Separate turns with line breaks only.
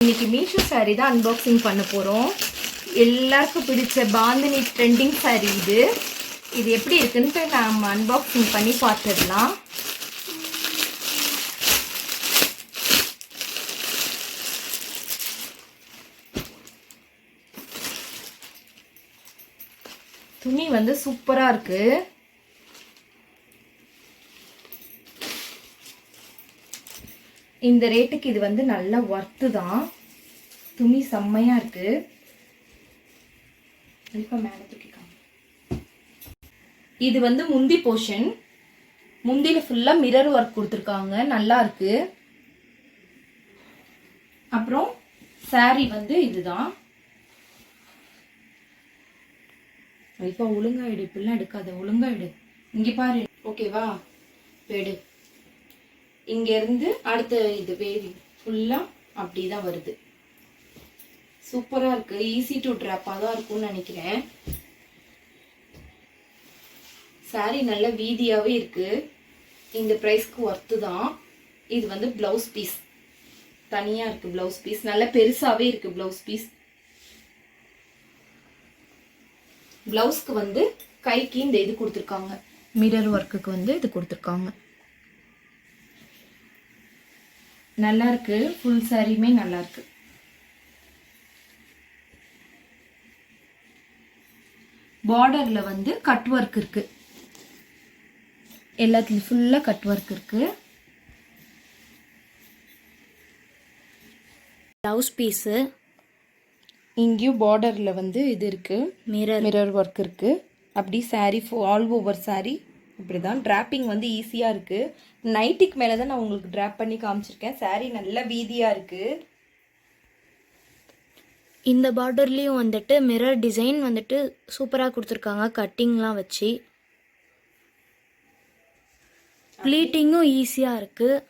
இன்னைக்கு மீஷோ சாரீ தான் அன்பாக்சிங் பண்ண போகிறோம். எல்லாருக்கும் பிடிச்ச பாந்தினி ட்ரெண்டிங் சாரீ இது. இது எப்படி இருக்குன்ட்டு நம்ம அன்பாக்சிங் பண்ணி பார்த்துடலாம். துணி வந்து சூப்பராக இருக்கு. இந்த ரேட்டுக்கு இது வந்து நல்ல ஒர்த்து தான். துணி செம்மையா இருக்கு. மேல தூக்கிக்காங்க. இது வந்து முந்தி போர்ஷன். முந்தில ஃபுல்லா மிரர் ஒர்க் கொடுத்துருக்காங்க, நல்லா இருக்கு. அப்புறம் சாரி வந்து இதுதான். இப்போ ஒழுங்கா எடு, இப்பெல்லாம் எடுக்காத, ஒழுங்கா எடு. இங்க பாரு, ஓகேவா? எடு. இங்க இருந்து அடுத்த இது வேவி ஃபுல்லா அப்படிதான் வருது. சூப்பரா இருக்கு. ஈஸி டு ட்ராப்பா தான் இருக்கும்னு நினைக்கிறேன். சாரி நல்ல வீதியாவே இருக்கு. இந்த பிரைஸ்க்கு ஒர்த்து தான். இது வந்து பிளவுஸ் பீஸ் தனியா இருக்கு. பிளவுஸ் பீஸ் நல்ல பெருசாவே இருக்கு. பிளவுஸ் பீஸ் பிளவுஸ்க்கு வந்து கைக்கு இந்த இது கொடுத்துருக்காங்க. மிரர் ஒர்க்குக்கு வந்து இது கொடுத்துருக்காங்க. நல்லா இருக்கு. ஃபுல் சாரியுமே நல்லா இருக்கு. பார்டர்ல வந்து கட் ஒர்க் இருக்கு. எல்லாத்துலயும் ஃபுல்லா கட் ஒர்க் இருக்கு.
பிளவுஸ் பீஸு
இங்கேயும் பார்டர்ல வந்து இது இருக்கு. மிரர் ஒர்க் இருக்கு. அப்படி சாரி ஆல் ஓவர் சாரி இப்படிதான். டிராப்பிங் வந்து ஈஸியா இருக்கு. நைட்டிக்கு மேலே தான் நான் உங்களுக்கு ட்ராப் பண்ணி காமிச்சிருக்கேன். சாரி நல்ல வீதியா இருக்கு.
இந்த பார்டர்லேயும் வந்துட்டு மிரர் டிசைன் வந்துட்டு சூப்பராக கொடுத்துருக்காங்க. கட்டிங்லாம் வச்சு ப்ளீட்டிங்கும் ஈஸியாக இருக்குது.